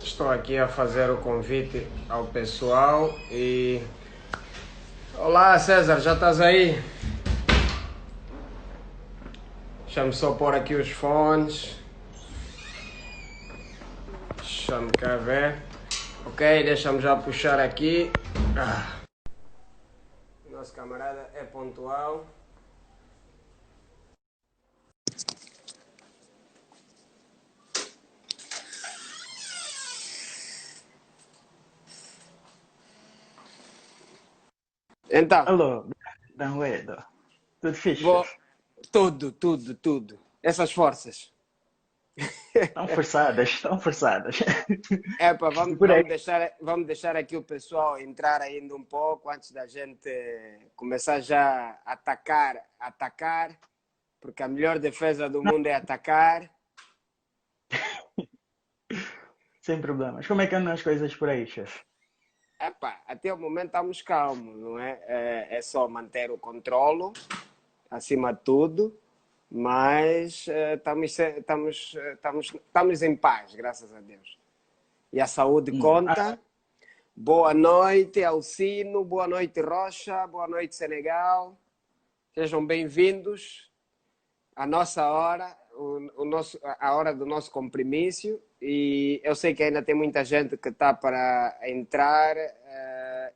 Estou aqui a fazer o convite ao pessoal e... Olá César, já estás aí? Deixa-me só pôr aqui os fones. Deixa-me cá ver. Ok, deixa-me já puxar aqui. Nosso camarada é pontual. Então, Alô, Danwedo. Tudo fixe, vou... chefe? Tudo. Essas forças. Estão forçadas, estão forçadas. Epa, E por aí? vamos deixar aqui o pessoal entrar ainda um pouco antes da gente começar já a atacar, porque a melhor defesa do Não, mundo é atacar. sem problemas. Como é que andam as coisas por aí, chefe? Epa, até o momento estamos calmos, não é? É só manter o controlo, acima de tudo, mas estamos em paz, graças a Deus. E a saúde Ah, conta. Boa noite, Alcino. Boa noite, Rocha. Boa noite, Senegal. Sejam bem-vindos à nossa hora, a hora do nosso compromisso. E eu sei que ainda tem muita gente que está para entrar.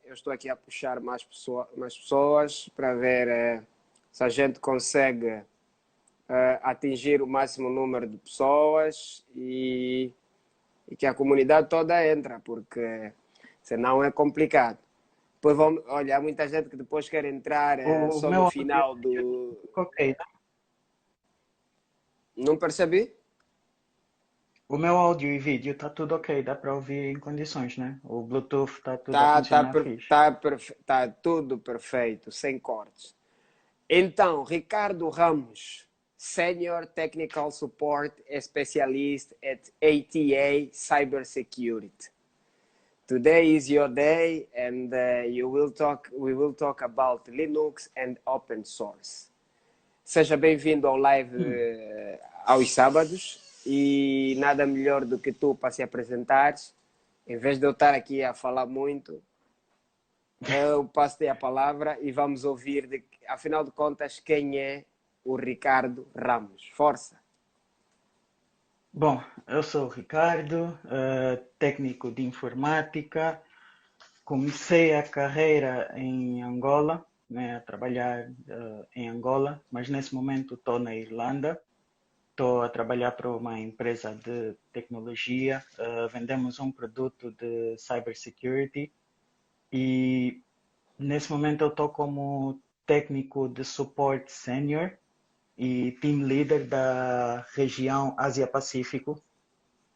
Eu estou aqui a puxar mais pessoas para ver se a gente consegue atingir o máximo número de pessoas e que a comunidade toda entra, porque senão é complicado. Depois olha, há muita gente que depois quer entrar o só no meu áudio final do. está ok, né? Não percebi? O meu áudio e vídeo está tudo ok, dá para ouvir em condições, né? O Bluetooth está tudo a funcionar fixe. Tá tudo perfeito, sem cortes. Então, Ricardo Ramos, Senior Technical Support Specialist at ATA Cybersecurity. Today is your day and we will talk about Linux and open source. Seja bem-vindo ao live Hum. aos sábados e nada melhor do que tu para se apresentares. Em vez de eu estar aqui a falar muito, eu passo-te a palavra e vamos ouvir, afinal de contas, quem é o Ricardo Ramos. Força! Bom, eu sou o Ricardo, técnico de informática. Comecei a carreira em Angola, né, a trabalhar em Angola, mas nesse momento estou na Irlanda. Estou a trabalhar para uma empresa de tecnologia. Vendemos um produto de cybersecurity e nesse momento eu estou como técnico de suporte sênior e team leader da região Ásia-Pacífico,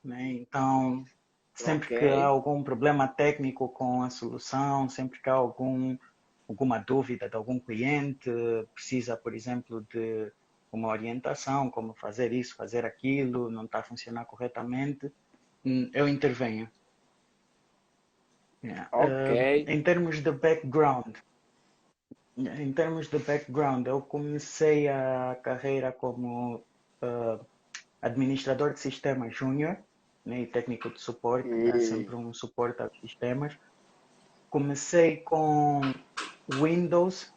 né? Então, sempre Ok. que há algum problema técnico com a solução, sempre que há alguma dúvida de algum cliente, precisa, por exemplo, de uma orientação, como fazer isso, fazer aquilo, não está a funcionar corretamente, eu intervenho. Yeah. Ok. Em termos de background, eu comecei a carreira como uh, administrador de sistemas júnior, né, e técnico de suporte, dar Hum, sempre um suporte aos sistemas. Comecei com Windows,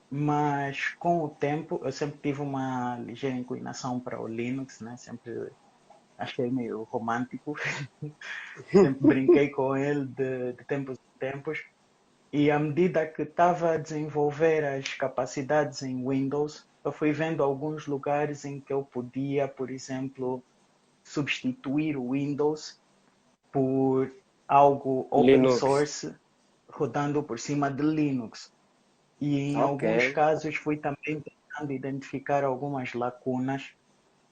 mas com o tempo eu sempre tive uma ligeira inclinação para o Linux, né? Sempre achei meio romântico, sempre brinquei com ele de tempos em tempos. E à medida que estava a desenvolver as capacidades em Windows, eu fui vendo alguns lugares em que eu podia, por exemplo, substituir o Windows por algo open Linux. source rodando por cima de Linux. E em Ok. alguns casos fui também tentando identificar algumas lacunas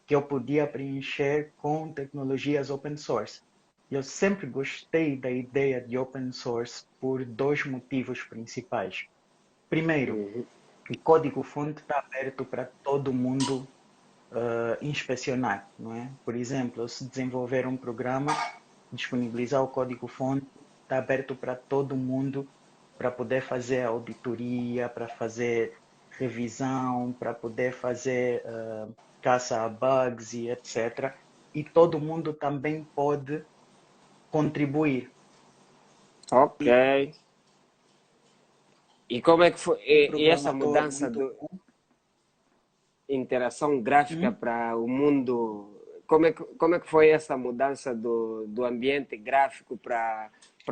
que eu podia preencher com tecnologias open source. Eu sempre gostei da ideia de open source por dois motivos principais. Primeiro, Uhum. o código-fonte está aberto para todo mundo inspecionar, não é? Por exemplo, se desenvolver um programa, disponibilizar o código-fonte, está aberto para todo mundo para poder fazer auditoria, para fazer revisão, para poder fazer caça a bugs e etc. E todo mundo também pode contribuir. Ok. E E como é que foi um e essa programador mudança muito de bom. interação gráfica Uhum. para o mundo? Como é que foi essa mudança do ambiente gráfico para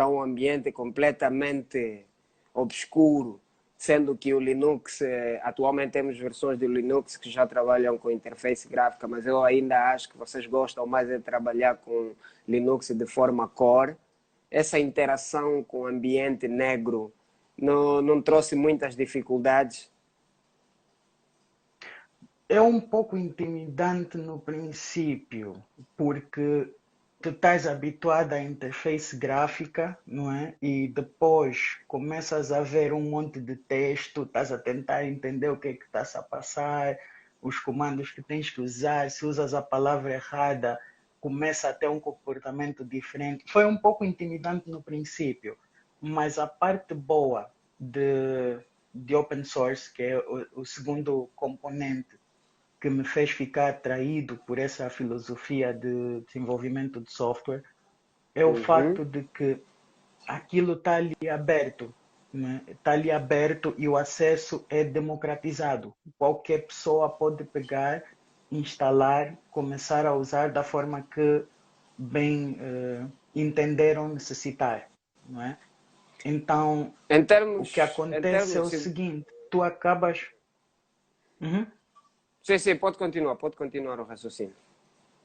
um ambiente completamente obscuro? Sendo que o Linux, atualmente temos versões de Linux que já trabalham com interface gráfica, mas eu ainda acho que vocês gostam mais de trabalhar com Linux de forma core. Essa interação com o ambiente negro não trouxe muitas dificuldades? É um pouco intimidante no princípio, porque tu estás habituado à interface gráfica, não é? E depois começas a ver um monte de texto, estás a tentar entender o que é que está a passar, os comandos que tens que usar, se usas a palavra errada, começa a ter um comportamento diferente. Foi um pouco intimidante no princípio, mas a parte boa de open source, que é o segundo componente que me fez ficar atraído por essa filosofia de desenvolvimento de software é o Uhum. facto de que aquilo está ali aberto, né? Está ali aberto e o acesso é democratizado. Qualquer pessoa pode pegar, instalar, começar a usar da forma que bem entenderam necessitar, não é? Então, o que Em acontece é termos, o seguinte, tu acabas... Uhum. sim, sim, pode continuar o raciocínio.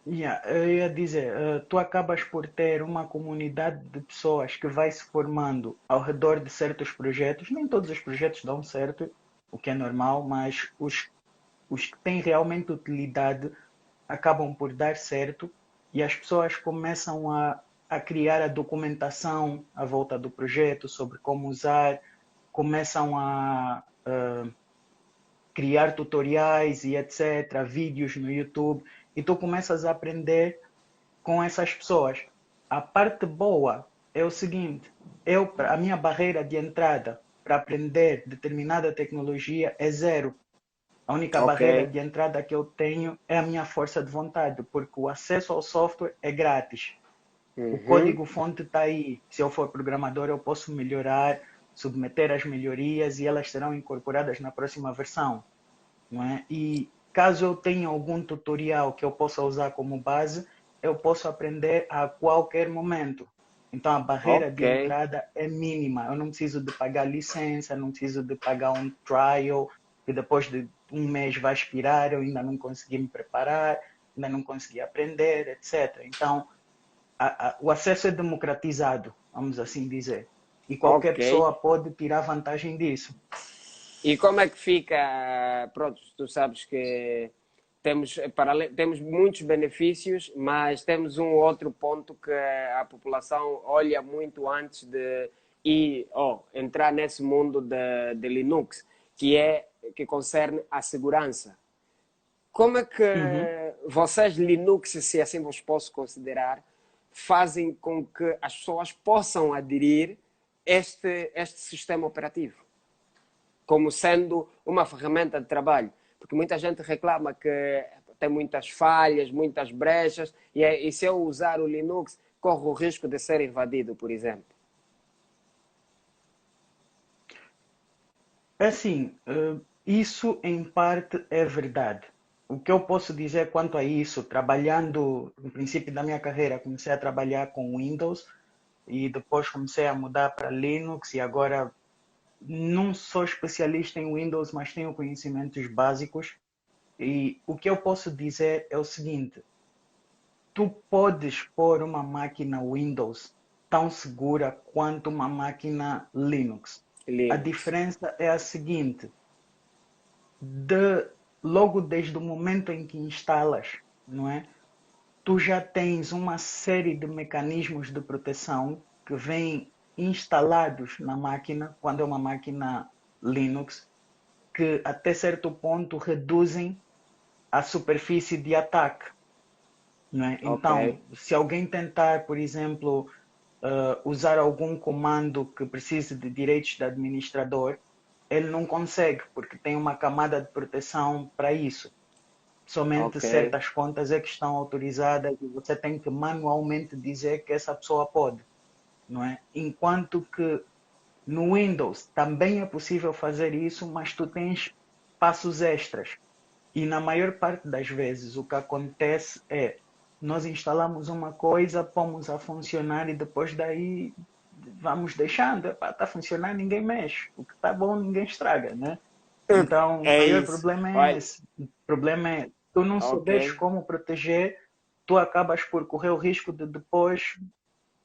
Yeah, eu ia dizer, tu acabas por ter uma comunidade de pessoas que vai se formando ao redor de certos projetos. Nem todos os projetos dão certo, o que é normal, mas os que têm realmente utilidade acabam por dar certo e as pessoas começam a criar a documentação à volta do projeto sobre como usar, começam a criar tutoriais e etc., vídeos no YouTube, e tu começas a aprender com essas pessoas. A parte boa é o seguinte, a minha barreira de entrada para aprender determinada tecnologia é zero. A única Ok. barreira de entrada que eu tenho é a minha força de vontade, porque o acesso ao software é grátis. O Uhum. código-fonte está aí. Se eu for programador, eu posso melhorar, submeter as melhorias e elas serão incorporadas na próxima versão, não é? E caso eu tenha algum tutorial que eu possa usar como base, eu posso aprender a qualquer momento. Então a barreira Ok. de entrada é mínima. Eu não preciso de pagar licença, não preciso de pagar um trial, que depois de um mês vai expirar, eu ainda não consegui me preparar, ainda não consegui aprender, etc. Então o acesso é democratizado, vamos assim dizer. E qualquer Ok. pessoa pode tirar vantagem disso. E como é que fica? Pronto, tu sabes que temos muitos benefícios, mas temos um outro ponto que a população olha muito antes de entrar nesse mundo de Linux, que concerne a segurança. Como é que Uhum. vocês, Linux, se assim vos posso considerar, fazem com que as pessoas possam aderir este sistema operativo como sendo uma ferramenta de trabalho? Porque muita gente reclama que tem muitas falhas, muitas brechas, e se eu usar o Linux, corro o risco de ser invadido, por exemplo. Assim, isso em parte é verdade. O que eu posso dizer quanto a isso, trabalhando no princípio da minha carreira, comecei a trabalhar com Windows e depois comecei a mudar para Linux e agora não sou especialista em Windows, mas tenho conhecimentos básicos. E o que eu posso dizer é o seguinte: tu podes pôr uma máquina Windows tão segura quanto uma máquina Linux. A Linux. diferença é a seguinte: de, logo desde o momento em que instalas, não é? Tu já tens uma série de mecanismos de proteção que vêm instalados na máquina, quando é uma máquina Linux, que até certo ponto reduzem a superfície de ataque. Não é? Ok. Então, se alguém tentar, por exemplo, usar algum comando que precise de direitos de administrador, ele não consegue, porque tem uma camada de proteção para isso. Somente Ok, certas contas é que estão autorizadas e você tem que manualmente dizer que essa pessoa pode, não é? Enquanto que no Windows também é possível fazer isso, mas tu tens passos extras. E na maior parte das vezes o que acontece é nós instalamos uma coisa, pomos a funcionar e depois daí vamos deixando. Está a funcionar, ninguém mexe. O que está bom, ninguém estraga, né? Então, o é maior isso. problema é Olha, esse. O problema é tu não ok, saberes como proteger, tu acabas por correr o risco de depois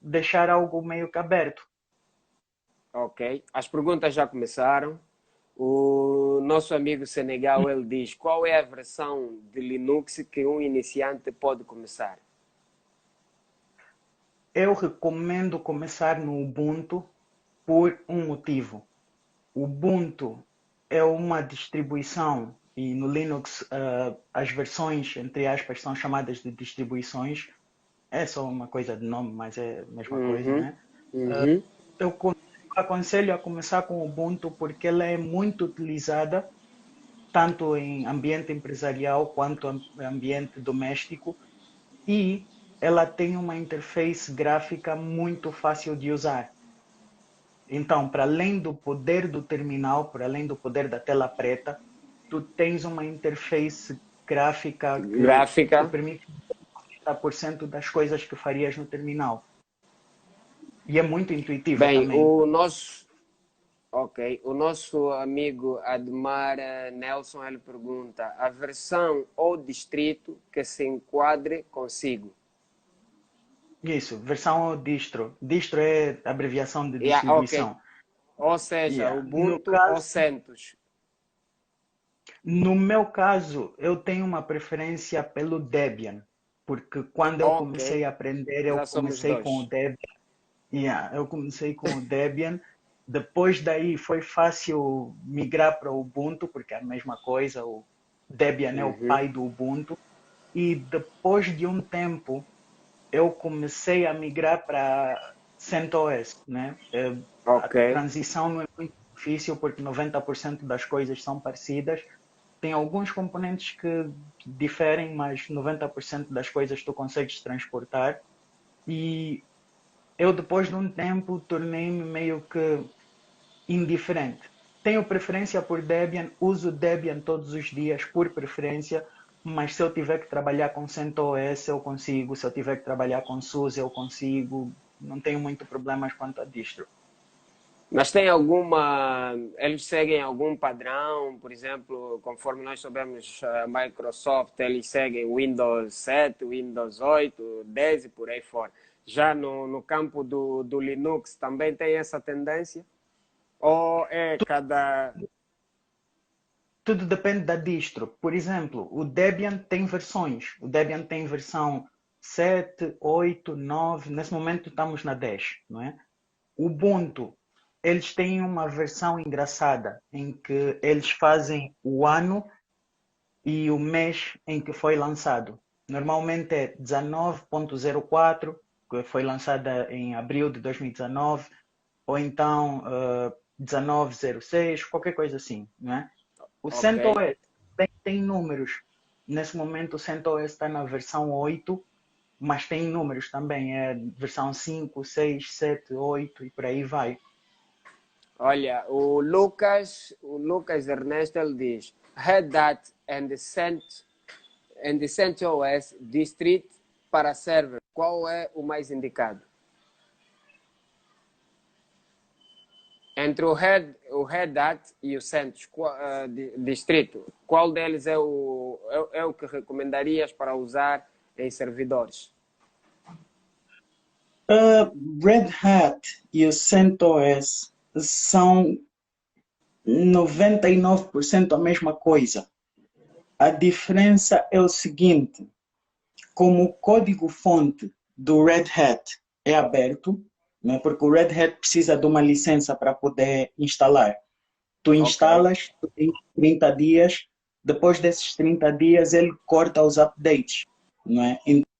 deixar algo meio que aberto. ok. As perguntas já começaram. O nosso amigo Senegal, ele diz, qual é a versão de Linux que um iniciante pode começar? Eu recomendo começar no Ubuntu por um motivo. O Ubuntu é uma distribuição e no Linux as versões, entre aspas, são chamadas de distribuições. É só uma coisa de nome, mas é a mesma coisa, Uhum, né? uhum. Eu aconselho a começar com o Ubuntu porque ela é muito utilizada tanto em ambiente empresarial quanto em ambiente doméstico e ela tem uma interface gráfica muito fácil de usar. Então, para além do poder do terminal, para além do poder da tela preta, tu tens uma interface gráfica que te Gráfica. permite 90% das coisas que farias no terminal. E é muito intuitiva Bem, também. o nosso amigo Admar Nelson, ele pergunta, a versão ou distrito que se enquadre consigo? Isso, versão distro. Distro é abreviação de Yeah, ok. distribuição. Ou seja, Yeah. Ubuntu ou CentOS. No meu caso, eu tenho uma preferência pelo Debian, porque quando eu Ok, comecei a aprender, eu já somos comecei com o dois. Debian. Yeah, eu comecei com o Debian. Depois daí foi fácil migrar para o Ubuntu, porque é a mesma coisa. O Debian é o Uhum. pai do Ubuntu. E depois de um tempo, eu comecei a migrar para CentOS, né? A Ok. transição não é muito difícil porque 90% das coisas são parecidas. Tem alguns componentes que diferem, mas 90% das coisas tu consegues transportar. E eu, depois de um tempo, tornei-me meio que indiferente. Tenho preferência por Debian, uso Debian todos os dias por preferência, mas se eu tiver que trabalhar com CentOS, eu consigo. Se eu tiver que trabalhar com SUSE, eu consigo. Não tenho muito problemas quanto a distro. Mas tem alguma. Eles seguem algum padrão, por exemplo, conforme nós sabemos, a Microsoft, eles seguem Windows 7, Windows 8, 10 e por aí fora. Já no campo do Linux também tem essa tendência? Ou é cada. Tudo depende da distro. Por exemplo, o Debian tem versões. O Debian tem versão 7, 8, 9. Nesse momento estamos na 10, não é? O Ubuntu, eles têm uma versão engraçada em que eles fazem o ano e o mês em que foi lançado. Normalmente é 19.04, que foi lançada em abril de 2019, ou então 1906, qualquer coisa assim, não é? O Ok. CentOS também tem números. Nesse momento o CentOS está na versão 8, mas tem números também, é versão 5, 6, 7, 8 e por aí vai. Olha, o Lucas Ernesto ele diz Red Hat and the CentOS District para server. Qual é o mais indicado? Entre o Red Hat e o CentOS Distrito, qual deles é o que recomendarias para usar em servidores? Uh, Red Hat e o CentOS são 99% a mesma coisa. A diferença é o seguinte: como o código-fonte do Red Hat é aberto, né, porque o Red Hat precisa de uma licença para poder instalar. Tu Ok, instalas, tu tens 30 dias, depois desses 30 dias ele corta os updates. Não é?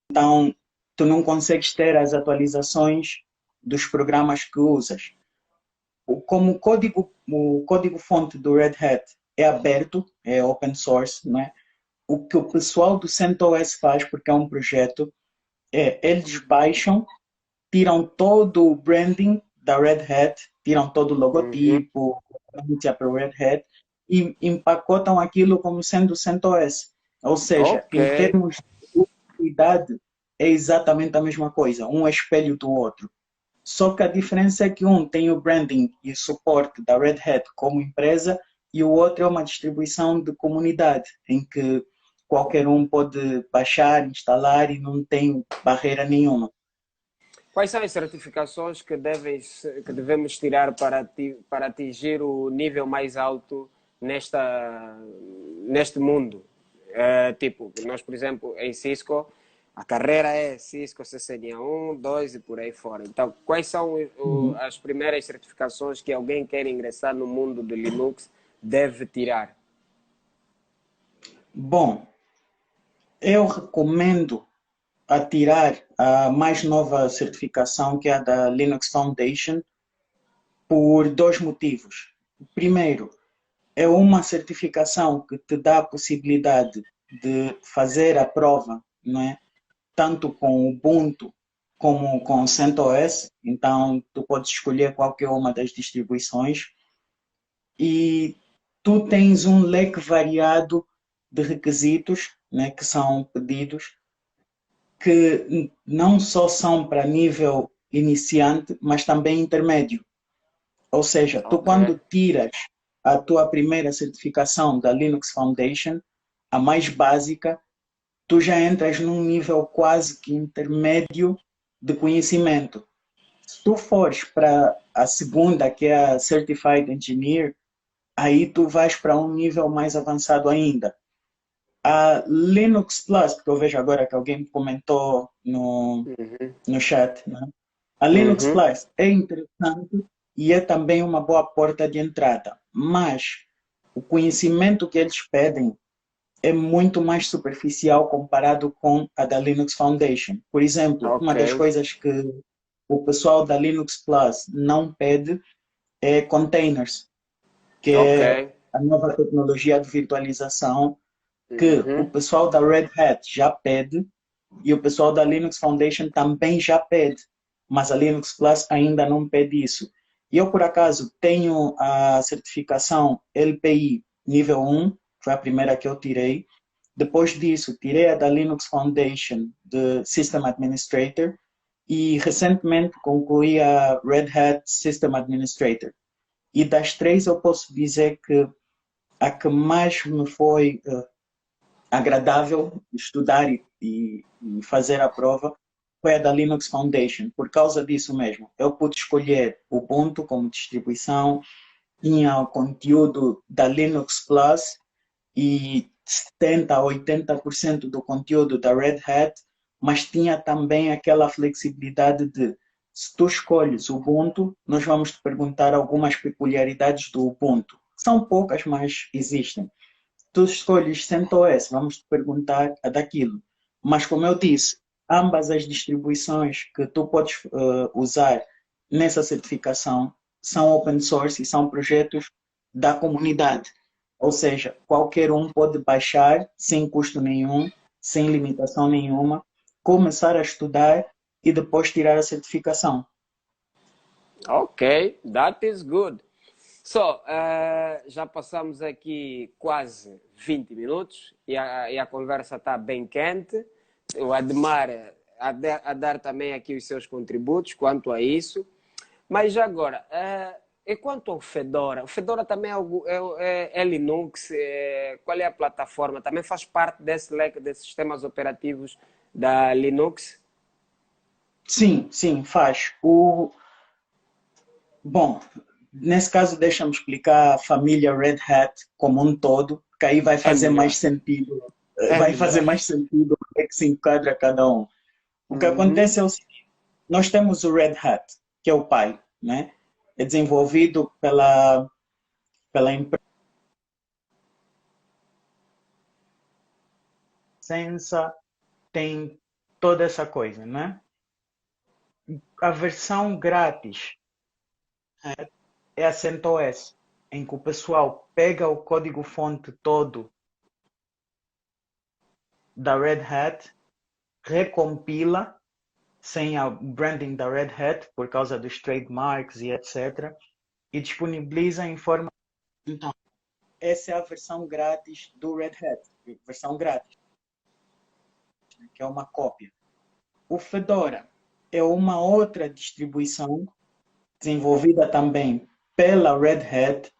Então, tu não consegues ter as atualizações dos programas que usas. Como o código fonte do Red Hat é aberto, é open source, né? o que o pessoal do CentOS faz, porque é um projeto, eles baixam, tiram todo o branding da Red Hat, tiram todo o Uhum. logotipo, a mídia para o Red Hat e empacotam aquilo como sendo CentOS. Ou seja, Ok. em termos de utilidade, é exatamente a mesma coisa, um é espelho do outro. Só que a diferença é que um tem o branding e o suporte da Red Hat como empresa e o outro é uma distribuição de comunidade, em que qualquer um pode baixar, instalar e não tem barreira nenhuma. Quais são as certificações que devemos tirar para atingir o nível mais alto neste mundo? Tipo, nós, por exemplo, em Cisco, a carreira é Cisco CCNA 1, 2 e por aí fora. Então, quais são Uhum. as primeiras certificações que alguém quer ingressar no mundo do Linux deve tirar? Bom, eu recomendo a tirar a mais nova certificação, que é a da Linux Foundation, por dois motivos. Primeiro, é uma certificação que te dá a possibilidade de fazer a prova, não é? Tanto com o Ubuntu como com o CentOS, então tu podes escolher qualquer uma das distribuições e tu tens um leque variado de requisitos, né, que são pedidos que não só são para nível iniciante, mas também intermédio. Ou seja, tu Ok. quando tiras a tua primeira certificação da Linux Foundation, a mais básica, tu já entras num nível quase que intermédio de conhecimento. Se tu fores para a segunda, que é a Certified Engineer, aí tu vais para um nível mais avançado ainda. A Linux Plus, porque eu vejo agora que alguém comentou Uhum. no chat, né? A Linux Uhum. Plus é interessante e é também uma boa porta de entrada, mas o conhecimento que eles pedem é muito mais superficial comparado com a da Linux Foundation. Por exemplo, Ok. uma das coisas que o pessoal da Linux Plus não pede é containers, que Ok. é a nova tecnologia de virtualização que o Uhum. pessoal da Red Hat já pede e o pessoal da Linux Foundation também já pede, mas a Linux Plus ainda não pede isso. E eu, por acaso, tenho a certificação LPI nível 1, foi a primeira que eu tirei. Depois disso, tirei a da Linux Foundation de System Administrator e recentemente concluí a Red Hat System Administrator. E das três eu posso dizer que a que mais me foi agradável estudar e fazer a prova foi a da Linux Foundation, por causa disso mesmo. Eu pude escolher o Ubuntu como distribuição, tinha o conteúdo da Linux Plus e 70 a 80% do conteúdo da Red Hat, mas tinha também aquela flexibilidade de se tu escolhes o Ubuntu, nós vamos te perguntar algumas peculiaridades do Ubuntu. São poucas, mas existem. Tu escolhes CentOS, vamos te perguntar a daquilo. Mas como eu disse, ambas as distribuições que tu podes usar nessa certificação são open source e são projetos da comunidade. Ou seja, qualquer um pode baixar sem custo nenhum, sem limitação nenhuma, começar a estudar e depois tirar a certificação. Ok, that is good. So, já passamos aqui quase 20 minutos e a conversa está bem quente. O Admar a dar também aqui os seus contributos quanto a isso. Mas já agora, e quanto ao Fedora? O Fedora também é Linux? Qual é a plataforma? Também faz parte desse leque de sistemas operativos da Linux? Sim, sim, faz. Bom, nesse caso, deixa-me explicar a família Red Hat como um todo, que aí vai É fazer mais melhor. sentido, É vai fazer melhor. mais sentido o que é que se enquadra cada um. O que Uhum. acontece é o seguinte, nós temos o Red Hat, que é o pai, né? É desenvolvido pela empresa, tem toda essa coisa, né? A versão grátis é a CentOS, em que o pessoal pega o código-fonte todo da Red Hat, recompila sem o branding da Red Hat, por causa dos trademarks e etc. E disponibiliza em forma... Então, essa é a versão grátis do Red Hat, versão grátis, que é uma cópia. O Fedora é uma outra distribuição desenvolvida também pela Red Hat,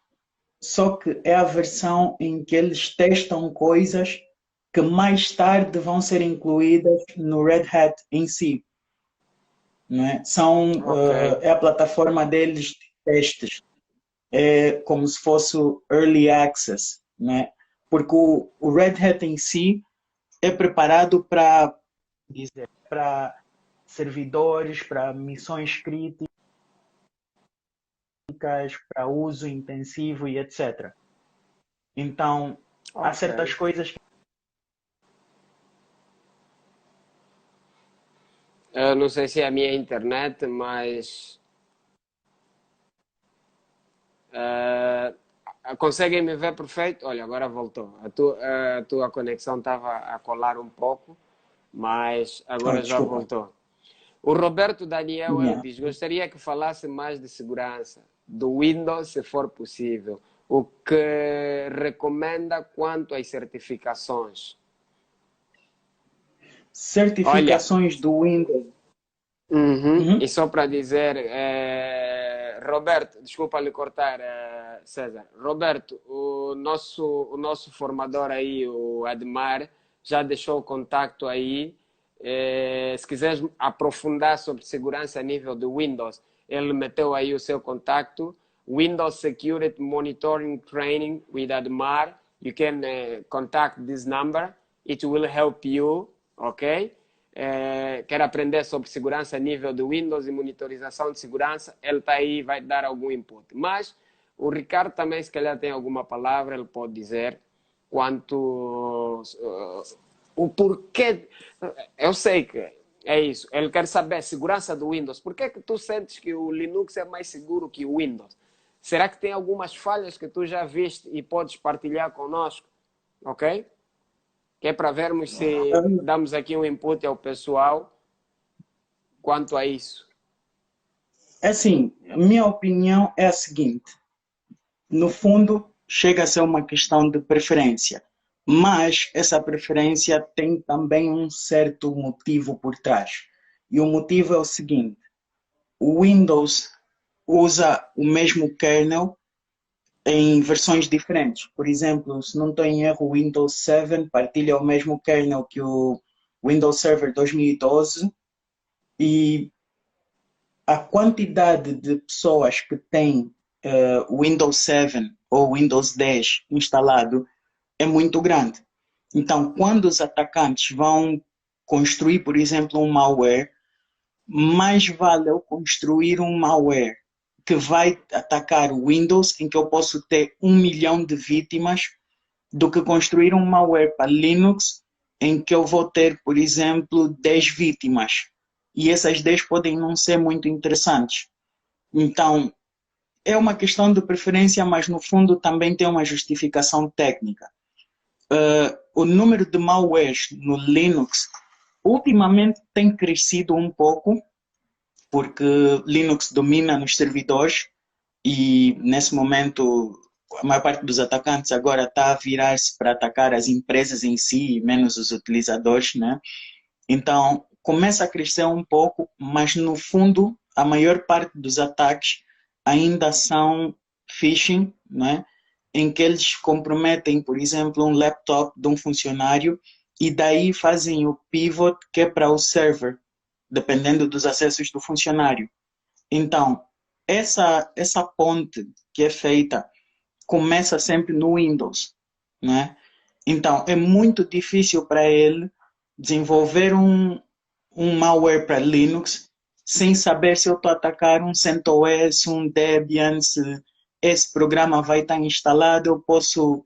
só que é a versão em que eles testam coisas que mais tarde vão ser incluídas no Red Hat em si. Não é? É a plataforma deles de testes. É como se fosse o Early Access. Não é? Porque o Red Hat em si é preparado para servidores, para missões críticas, para uso intensivo e etc. Então, há certas coisas que... Eu não sei se é a minha internet, mas conseguem me ver perfeito? Olha, agora voltou. A tua conexão estava a colar um pouco, mas agora já voltou. O Roberto Daniel ele diz: gostaria que falasse mais de segurança do Windows, se for possível. O que recomenda quanto às certificações? Certificações do Windows. E só para dizer, Roberto, desculpa lhe cortar, César. Roberto, o nosso formador aí, o Admar, já deixou o contacto aí. Se quiseres aprofundar sobre segurança a nível de Windows, ele meteu aí o seu contacto. Windows Security Monitoring Training with Admar. You can contact this number. It will help you, ok? Quer aprender sobre segurança a nível de Windows e monitorização de segurança, ele está aí e vai dar algum input. Mas o Ricardo também, se calhar, tem alguma palavra, ele pode dizer quanto... o porquê... Eu sei que é isso. Ele quer saber segurança do Windows. Por que é que tu sentes que o Linux é mais seguro que o Windows? Será que tem algumas falhas que tu já viste e podes partilhar conosco? Ok? Que é para vermos se damos aqui um input ao pessoal quanto a isso. Assim, a minha opinião é a seguinte. No fundo, chega a ser uma questão de preferência. Mas essa preferência tem também um certo motivo por trás. E o motivo é o seguinte. O Windows usa o mesmo kernel em versões diferentes. Por exemplo, se não estou em erro, o Windows 7 partilha o mesmo kernel que o Windows Server 2012 e a quantidade de pessoas que têm Windows 7 ou Windows 10 instalado é muito grande. Então, quando os atacantes vão construir, por exemplo, um malware, mais vale eu construir um malware que vai atacar o Windows, em que eu posso ter 1 milhão de vítimas, do que construir um malware para Linux, em que eu vou ter, por exemplo, 10 vítimas. E essas 10 podem não ser muito interessantes. Então, é uma questão de preferência, mas no fundo também tem uma justificação técnica. O número de malwares no Linux ultimamente tem crescido um pouco, porque Linux domina nos servidores e nesse momento a maior parte dos atacantes agora está a virar-se para atacar as empresas em si, menos os utilizadores, né? Então começa a crescer um pouco, mas no fundo a maior parte dos ataques ainda são phishing, né? Em que eles comprometem, por exemplo, um laptop de um funcionário e daí fazem o pivot que é para o server, dependendo dos acessos do funcionário. Então, essa ponte que é feita começa sempre no Windows, né? Então, é muito difícil para ele desenvolver um malware para Linux sem saber se eu estou a atacar um CentOS, um Debian, se esse programa vai estar instalado, eu posso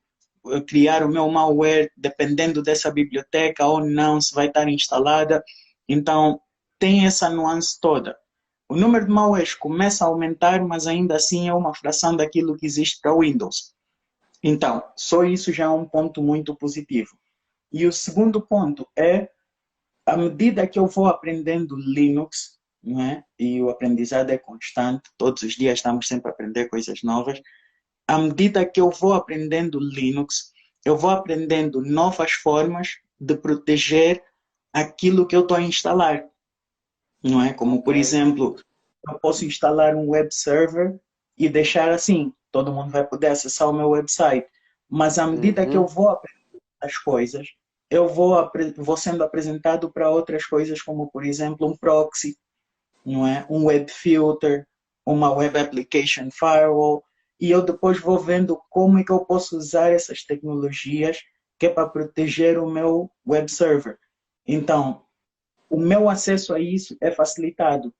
criar o meu malware dependendo dessa biblioteca ou não, se vai estar instalada. Então, tem essa nuance toda. O número de malwares começa a aumentar, mas ainda assim é uma fração daquilo que existe para o Windows. Então, só isso já é um ponto muito positivo. E o segundo ponto é, à medida que eu vou aprendendo Linux, não é? E o aprendizado é constante, todos os dias estamos sempre a aprender coisas novas. À medida que eu vou aprendendo Linux, eu vou aprendendo novas formas de proteger aquilo que eu estou a instalar, não é? Como, Ok. por exemplo, eu posso instalar um web server e deixar assim, todo mundo vai poder acessar o meu website. Mas à medida que eu Uhum. vou aprendendo as coisas, vou sendo apresentado para outras coisas, como, por exemplo, um proxy, não é? Um web filter, uma web application firewall, e eu depois vou vendo como é que eu posso usar essas tecnologias que é para proteger o meu web server. Então, o meu acesso a isso é facilitado.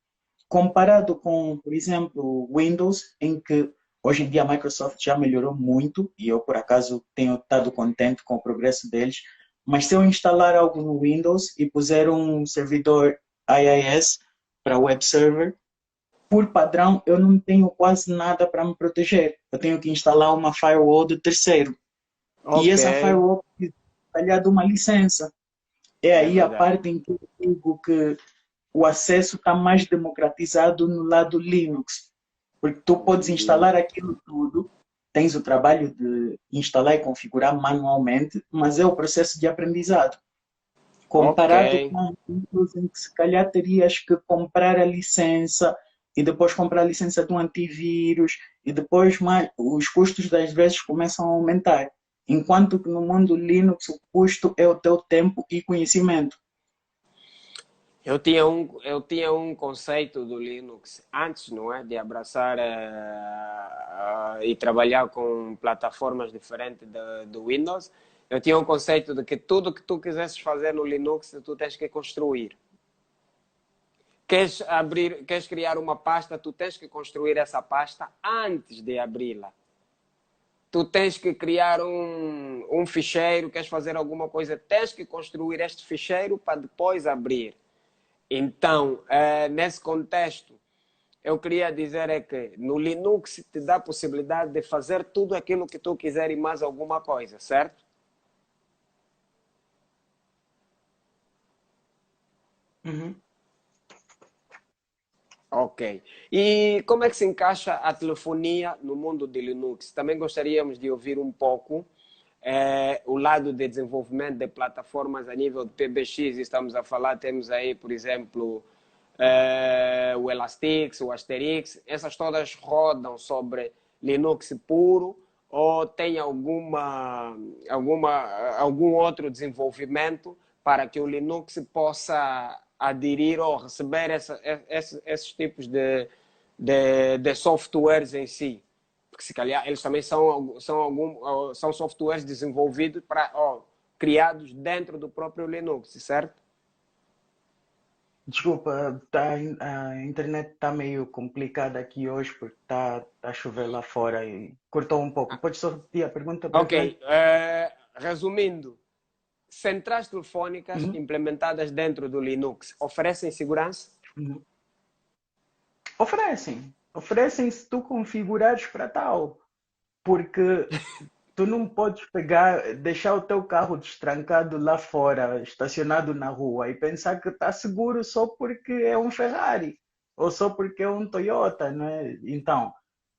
Comparado com, por exemplo, Windows, em que hoje em dia a Microsoft já melhorou muito, e eu por acaso tenho estado contente com o progresso deles, mas se eu instalar algo no Windows e puser um servidor IIS para web server, por padrão eu não tenho quase nada para me proteger. Eu tenho que instalar uma firewall de terceiro. E Ok. essa firewall precisa de uma licença. É É aí a verdade. parte em que eu digo que o acesso está mais democratizado no lado Linux, porque tu podes Uhum. instalar aquilo tudo, tens o trabalho de instalar e configurar manualmente, mas é o processo de aprendizado. Ok. Comparado com Windows, em que se calhar terias que comprar a licença e depois comprar a licença de um antivírus e depois mais, os custos das vezes começam a aumentar. Enquanto que no mundo Linux o custo é o teu tempo e conhecimento. Eu tinha um conceito do Linux antes, não é? De abraçar e trabalhar com plataformas diferentes do Windows. Eu tinha um conceito de que tudo que tu quisesses fazer no Linux, tu tens que construir. Queres criar uma pasta, tu tens que construir essa pasta antes de abri-la. Tu tens que criar um ficheiro, queres fazer alguma coisa, tens que construir este ficheiro para depois abrir. Então, nesse contexto, eu queria dizer é que no Linux te dá a possibilidade de fazer tudo aquilo que tu quiser e mais alguma coisa, certo? Uhum. Ok. E como é que se encaixa a telefonia no mundo de Linux? Também gostaríamos de ouvir um pouco o lado de desenvolvimento de plataformas a nível de PBX. Estamos a falar, temos aí, por exemplo, o Elastix, o Asterix. Essas todas rodam sobre Linux puro ou tem algum outro desenvolvimento para que o Linux possa aderir ou receber esses tipos de softwares em si. Porque se calhar eles também são softwares desenvolvidos criados dentro do próprio Linux, certo? Desculpa, a internet está meio complicada aqui hoje porque tá a chover lá fora e cortou um pouco. Pode só repetir a pergunta Ok, brevemente? resumindo, centrais telefónicas Uhum, implementadas dentro do Linux oferecem segurança? uhum. Oferecem se tu configurares para tal, porque tu não podes pegar, deixar o teu carro destrancado lá fora, estacionado na rua e pensar que está seguro só porque é um Ferrari ou só porque é um Toyota, não é? Então,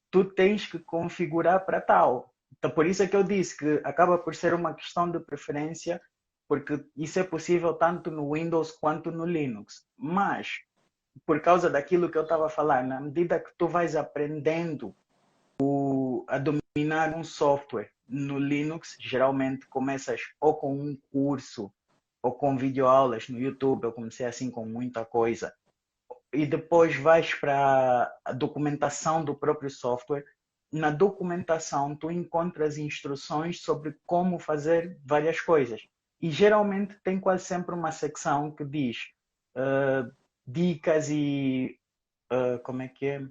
tu tens que configurar para tal. Então, por isso é que eu disse que acaba por ser uma questão de preferência, porque isso é possível tanto no Windows quanto no Linux. Mas, por causa daquilo que eu estava a falar, na medida que tu vais aprendendo a dominar um software no Linux, geralmente começas ou com um curso ou com videoaulas no YouTube. Eu comecei assim com muita coisa e depois vais para a documentação do próprio software. Na documentação, tu encontras instruções sobre como fazer várias coisas. E geralmente tem quase sempre uma secção que diz dicas e como é que é?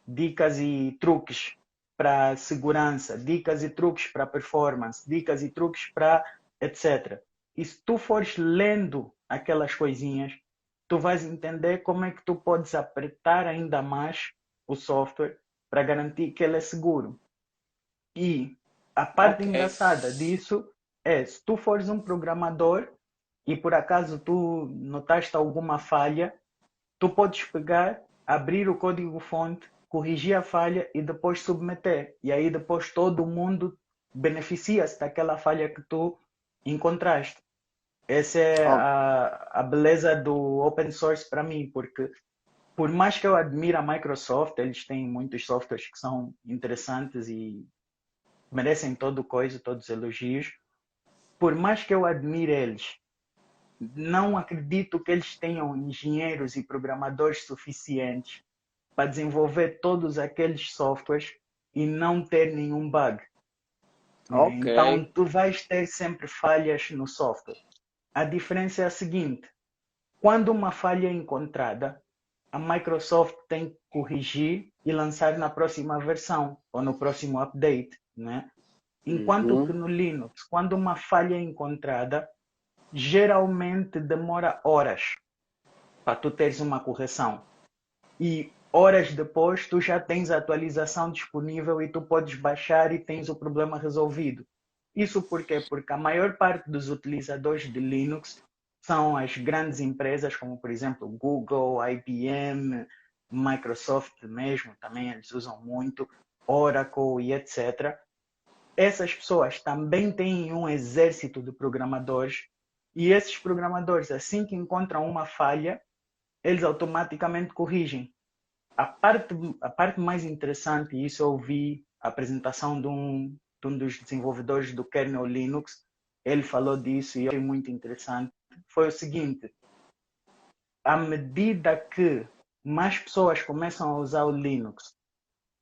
Dicas e truques para segurança, dicas e truques para performance, dicas e truques para etc. E se tu fores lendo aquelas coisinhas, tu vais entender como é que tu podes apertar ainda mais o software para garantir que ele é seguro. E a parte Ok. engraçada disso é, se tu fores um programador e por acaso tu notaste alguma falha, tu podes pegar, abrir o código-fonte, corrigir a falha e depois submeter. E aí depois todo mundo beneficia-se daquela falha que tu encontraste. Essa é Oh, a beleza do open source para mim, porque por mais que eu admire a Microsoft, eles têm muitos softwares que são interessantes e merecem todo coisa, todos os elogios. Por mais que eu admire eles, não acredito que eles tenham engenheiros e programadores suficientes para desenvolver todos aqueles softwares e não ter nenhum bug, né? ok. Então, tu vais ter sempre falhas no software. A diferença é a seguinte: quando uma falha é encontrada, a Microsoft tem que corrigir e lançar na próxima versão ou no próximo update, né? Enquanto que Uhum. no Linux, quando uma falha é encontrada, geralmente demora horas para tu teres uma correção. E horas depois tu já tens a atualização disponível e tu podes baixar e tens o problema resolvido. Isso por quê? Porque a maior parte dos utilizadores de Linux são as grandes empresas, como por exemplo Google, IBM, Microsoft mesmo, também eles usam muito, Oracle e etc. Essas pessoas também têm um exército de programadores e esses programadores, assim que encontram uma falha, eles automaticamente corrigem. A parte mais interessante, e isso eu ouvi a apresentação de um dos desenvolvedores do kernel Linux, ele falou disso e eu achei muito interessante, foi o seguinte: à medida que mais pessoas começam a usar o Linux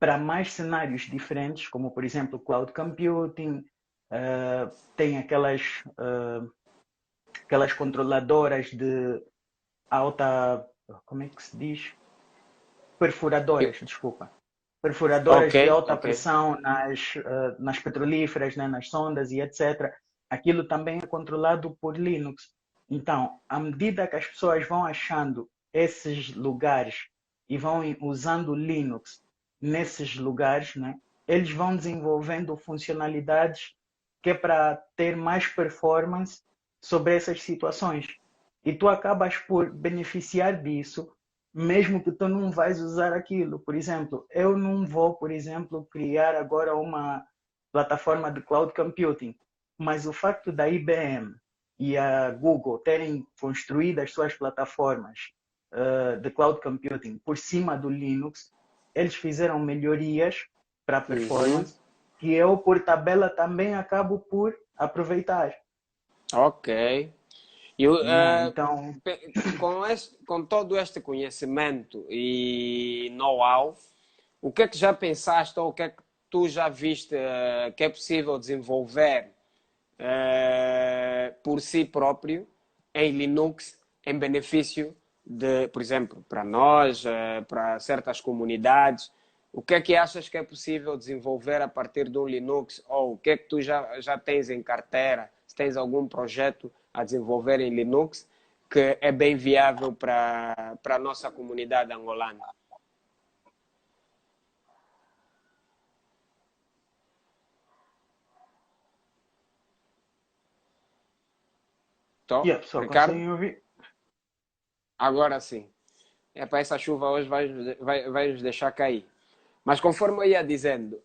para mais cenários diferentes, como por exemplo cloud computing, tem aquelas controladoras de alta, como é que se diz? Eu- Perfuradoras, desculpa. Ok, Perfuradoras de alta ok. pressão nas petrolíferas, né, nas sondas e etc. Aquilo também é controlado por Linux. Então, à medida que as pessoas vão achando esses lugares e vão usando Linux nesses lugares, né, eles vão desenvolvendo funcionalidades que é para ter mais performance sobre essas situações. E tu acabas por beneficiar disso mesmo que tu não vais usar aquilo. Por exemplo, eu não vou, por exemplo, criar agora uma plataforma de cloud computing, mas o facto da IBM e a Google terem construído as suas plataformas de cloud computing por cima do Linux, eles fizeram melhorias para a Uhum. performance que eu, por tabela, também acabo por aproveitar. Ok. Eu, Yeah, então, com todo este conhecimento e know-how, o que é que já pensaste ou o que é que tu já viste que é possível desenvolver por si próprio em Linux em benefício de, por exemplo, para nós, para certas comunidades? O que é que achas que é possível desenvolver a partir do Linux? Ou o que é que tu já tens em carteira? Se tens algum projeto a desenvolver em Linux que é bem viável para a nossa comunidade angolana? Tô? yeah, pessoal, Ricardo? conseguem ouvir? Agora sim. É para essa chuva hoje vai nos deixar cair. Mas conforme eu ia dizendo,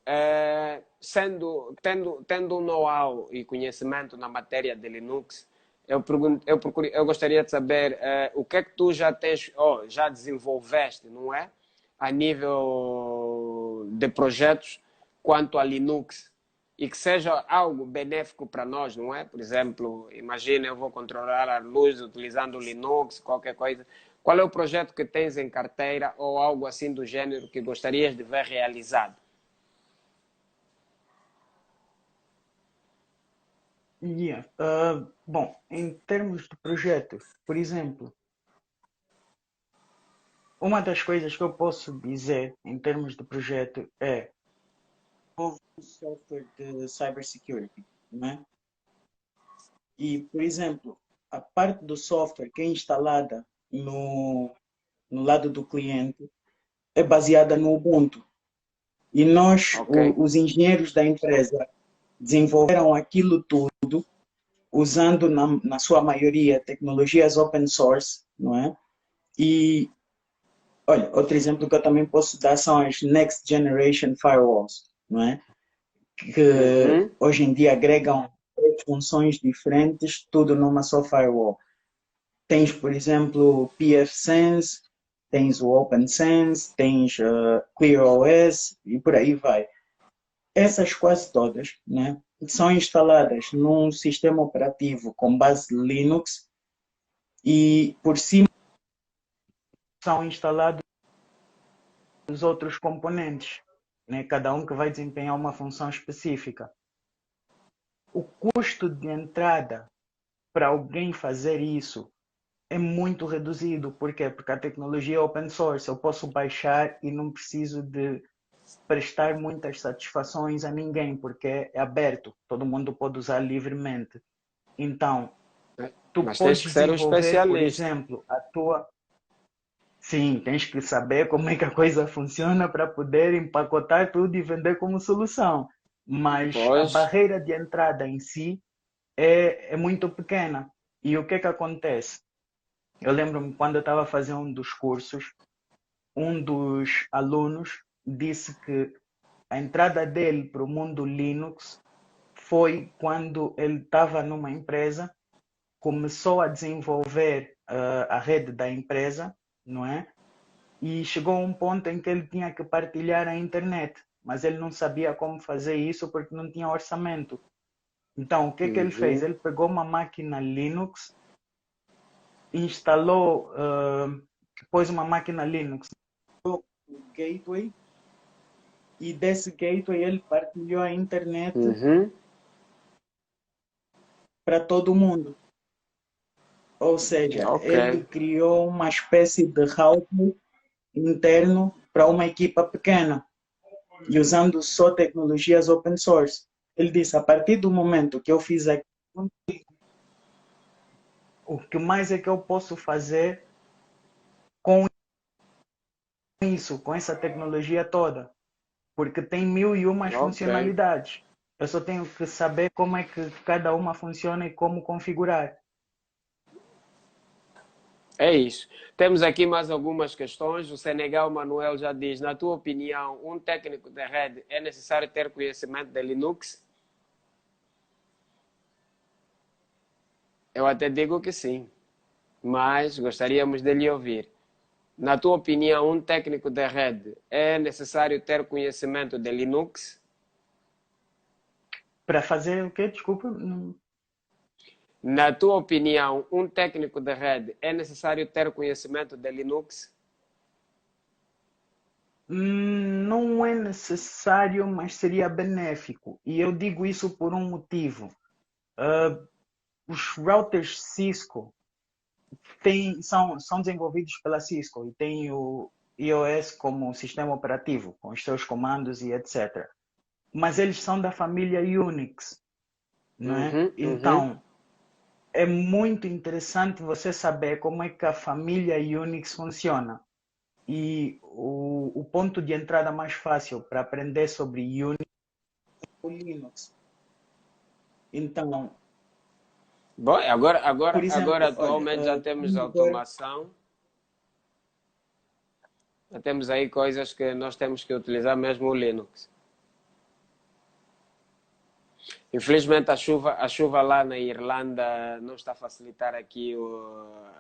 tendo um know-how e conhecimento na matéria de Linux, eu gostaria de saber o que é que tu já tens, já desenvolveste, não é? A nível de projetos quanto a Linux e que seja algo benéfico para nós, não é? Por exemplo, imagina eu vou controlar a luz utilizando o Linux, qualquer coisa. Qual é o projeto que tens em carteira ou algo assim do gênero que gostarias de ver realizado? Yeah. Bom, em termos de projetos, por exemplo, uma das coisas que eu posso dizer em termos de projeto é houve um software de cybersecurity, né? E, por exemplo, a parte do software que é instalada no lado do cliente é baseada no Ubuntu. E nós, Ok? os engenheiros da empresa, desenvolveram aquilo tudo usando na sua maioria tecnologias open source, não é? E, olha, outro exemplo que eu também posso dar são as Next Generation Firewalls, não é? Que Uhum. hoje em dia agregam funções diferentes, tudo numa só firewall. Tens, por exemplo, o pfSense, tens o OpenSense, tens ClearOS e por aí vai. Essas quase todas, né, são instaladas num sistema operativo com base Linux e por cima são instalados os outros componentes, né, cada um que vai desempenhar uma função específica. O custo de entrada para alguém fazer isso é muito reduzido. Por quê? Porque a tecnologia é open source. Eu posso baixar e não preciso de prestar muitas satisfações a ninguém, porque é aberto. Todo mundo pode usar livremente. Então, tu Mas tens podes que ser um desenvolver, por especialista. exemplo, a tua... Sim, tens que saber como é que a coisa funciona para poder empacotar tudo e vender como solução. Mas a Pois. barreira de entrada em si é muito pequena. E o que é que acontece? Eu lembro-me quando eu estava fazendo um dos cursos, um dos alunos disse que a entrada dele para o mundo Linux foi quando ele estava numa empresa, começou a desenvolver a rede da empresa, não é? E chegou a um ponto em que ele tinha que partilhar a internet, mas ele não sabia como fazer isso porque não tinha orçamento. Então, o que é que ele fez? Uhum. Ele pegou uma máquina Linux, instalou, pôs uma máquina Linux no gateway e desse gateway ele partilhou a internet Uhum. para todo mundo. Ou seja, Ok. ele criou uma espécie de router interno para uma equipa pequena e usando só tecnologias open source. Ele disse, a partir do momento que eu fiz aquilo, o que mais é que eu posso fazer com isso, com essa tecnologia toda? Porque tem mil e umas Ok. funcionalidades. Eu só tenho que saber como é que cada uma funciona e como configurar. É isso. Temos aqui mais algumas questões. O Senegal Manuel já diz: na tua opinião, um técnico de rede é necessário ter conhecimento de Linux? Eu até digo que sim, mas gostaríamos de lhe ouvir. Na tua opinião, um técnico de rede é necessário ter conhecimento de Linux? Para fazer o quê? Desculpa. Na tua opinião, um técnico de rede é necessário ter conhecimento de Linux? Não é necessário, mas seria benéfico. E eu digo isso por um motivo. Ah, os routers Cisco são desenvolvidos pela Cisco e tem o iOS como sistema operativo, com os seus comandos e etc. Mas eles são da família Unix, não é? Uhum, uhum. Então, é muito interessante você saber como é que a família Unix funciona. E o ponto de entrada mais fácil para aprender sobre Unix é o Linux. Então, Bom, por agora exemplo, olha, atualmente já temos vamos ver. automação, já temos aí coisas que nós temos que utilizar mesmo o Linux. Infelizmente a chuva lá na Irlanda não está a facilitar aqui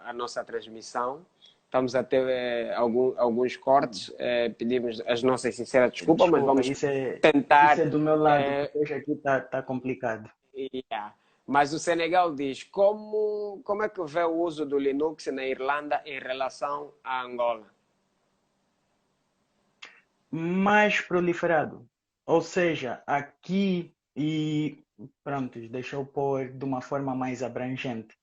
a nossa transmissão. Estamos a ter alguns cortes, pedimos as nossas sinceras desculpas, mas Desculpa, vamos isso tentar. é do meu lado, eh, porque hoje aqui tá complicado. yeah. Mas o Senegal diz como é que vê o uso do Linux na Irlanda em relação à Angola? Mais proliferado. Ou seja, aqui e pronto, deixa eu pôr de uma forma mais abrangente.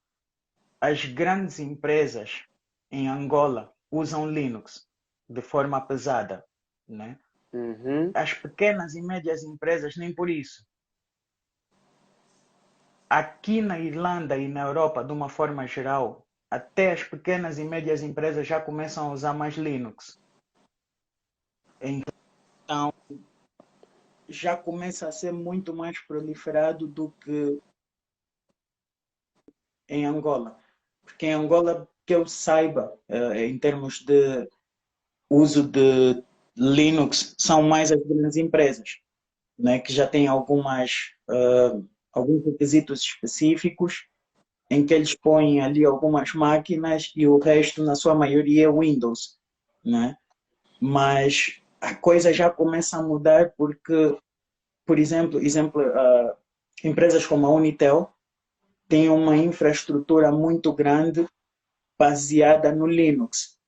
As grandes empresas em Angola usam Linux de forma pesada, né? Uhum. As pequenas e médias empresas nem por isso. Aqui na Irlanda e na Europa, de uma forma geral, até as pequenas e médias empresas já começam a usar mais Linux. Então, já começa a ser muito mais proliferado do que em Angola. Porque em Angola, que eu saiba, em termos de uso de Linux, são mais as grandes empresas, né, que já têm alguns requisitos específicos em que eles põem ali algumas máquinas e o resto, na sua maioria, é Windows, né? Mas a coisa já começa a mudar porque, por exemplo, empresas como a Unitel têm uma infraestrutura muito grande baseada no Linux,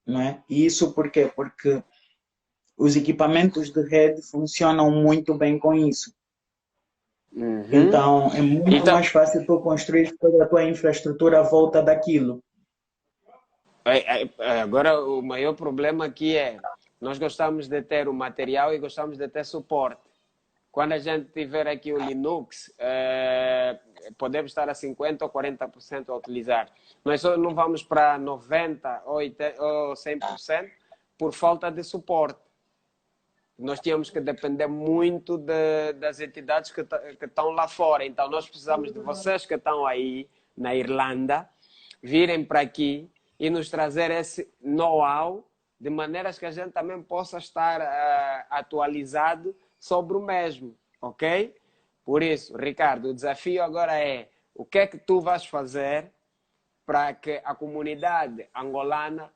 né? E isso por quê? Porque os equipamentos de rede funcionam muito bem com isso. Uhum. Então, é muito Então, mais fácil tu construir toda a tua infraestrutura à volta daquilo. agora o maior problema aqui é nós gostamos de ter o material e gostamos de ter suporte. Quando a gente tiver aqui o Linux, podemos estar a 50% ou 40% a utilizar. Nós só não vamos para 90% ou 100% por falta de suporte. Nós tínhamos que depender muito das entidades que estão lá fora. Então, nós precisamos de vocês que estão aí na Irlanda virem para aqui e nos trazer esse know-how de maneiras que a gente também possa estar atualizado sobre o mesmo, ok? Por isso, Ricardo, o desafio agora é o que é que tu vais fazer para que a comunidade angolana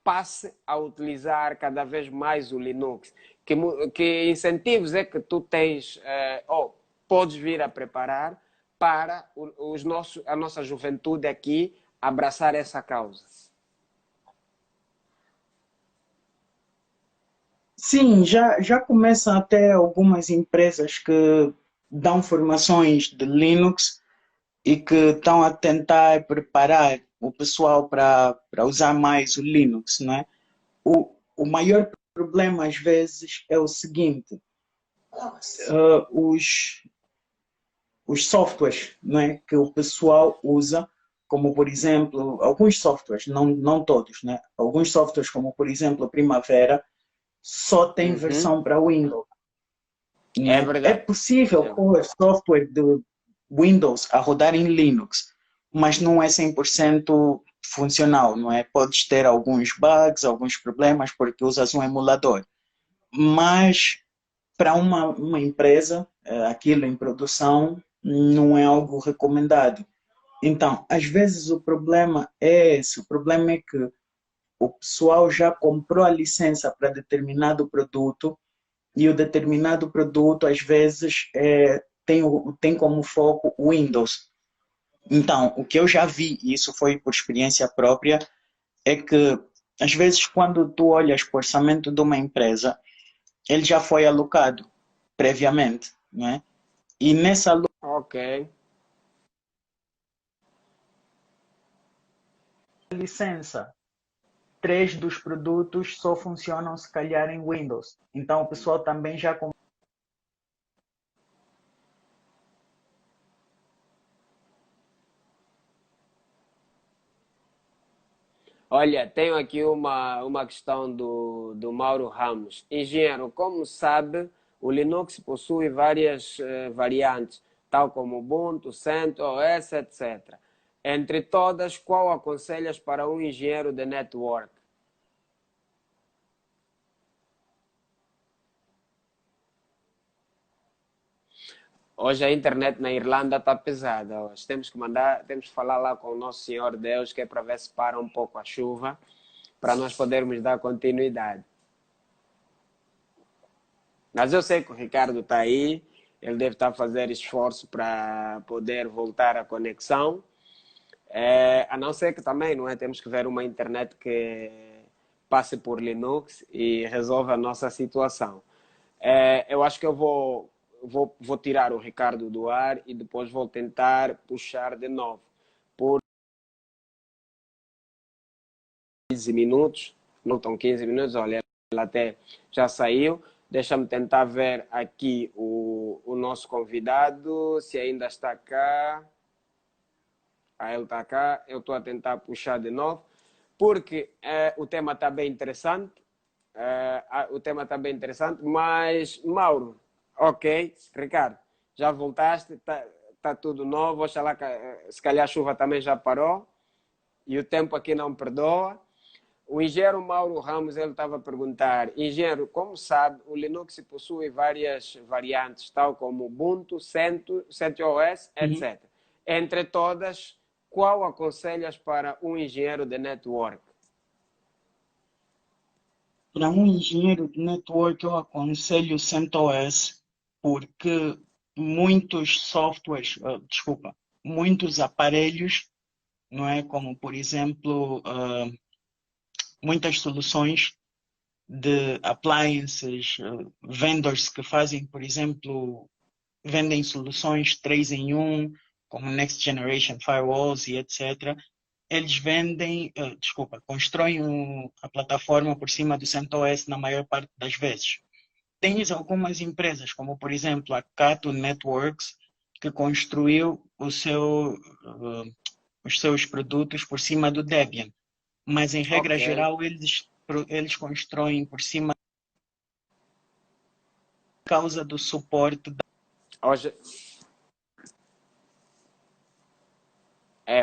passe a utilizar cada vez mais o Linux. Que incentivos é que tu tens ou podes vir a preparar para a nossa juventude aqui abraçar essa causa? Sim, já começam até algumas empresas que dão formações de Linux e que estão a tentar preparar o pessoal para usar mais o Linux, né? O maior problema às vezes é o seguinte, uh, os, os softwares, né, que o pessoal usa, como por exemplo, alguns softwares, não todos, né? Alguns softwares como por exemplo a Primavera só tem Uhum. versão para Windows. É Né? É verdade. possível É. pôr software de Windows a rodar em Linux, mas não é 100% funcional, não é? Podes ter alguns bugs, alguns problemas porque usas um emulador. Mas para uma empresa, aquilo em produção não é algo recomendado. Então, às vezes o problema é esse, o problema é que o pessoal já comprou a licença para determinado produto e o determinado produto às vezes tem como foco o Windows. Então, o que eu já vi, e isso foi por experiência própria, é que às vezes quando tu olhas para o orçamento de uma empresa, ele já foi alocado previamente, né? E nessa Ok. licença, três dos produtos só funcionam se calhar em Windows. Então o pessoal também já Olha, tenho aqui uma questão do Mauro Ramos. Engenheiro, como sabe, o Linux possui várias variantes, tal como Ubuntu, CentOS, etc. Entre todas, qual aconselhas para um engenheiro de network? Hoje a internet na Irlanda está pesada. Hoje temos que falar lá com o nosso Senhor Deus, que é para ver se para um pouco a chuva, para nós podermos dar continuidade. Mas eu sei que o Ricardo está aí, ele deve estar a fazer esforço para poder voltar à conexão. A não ser que também, não é? Temos que ver uma internet que passe por Linux e resolva a nossa situação. Eu acho que vou tirar o Ricardo do ar e depois vou tentar puxar de novo. Por 15 minutos, não estão 15 minutos, olha, ela até já saiu. Deixa-me tentar ver aqui o nosso convidado, se ainda está cá. Ah, ele está cá, eu estou a tentar puxar de novo, porque o tema está bem interessante. O tema está bem interessante, mas Mauro, ok, Ricardo, já voltaste, está tudo novo. Oxalá que, se calhar a chuva também já parou e o tempo aqui não perdoa. O engenheiro Mauro Ramos ele estava a perguntar, engenheiro, como sabe, o Linux possui várias variantes, tal como Ubuntu, CentOS, Uhum. etc. Entre todas, qual aconselhas para um engenheiro de network? Para um engenheiro de network, eu aconselho o CentOS, porque muitos softwares, desculpa, muitos aparelhos, não é? Como, por exemplo, muitas soluções de appliances, vendors que fazem, por exemplo, vendem soluções 3 em 1, como Next Generation Firewalls e etc. Eles vendem, constroem a plataforma por cima do CentOS na maior parte das vezes. Tens algumas empresas, como por exemplo a Cato Networks, que construiu os seus produtos por cima do Debian. Mas em regra Ok. geral eles constroem por cima por causa do suporte. Hoje,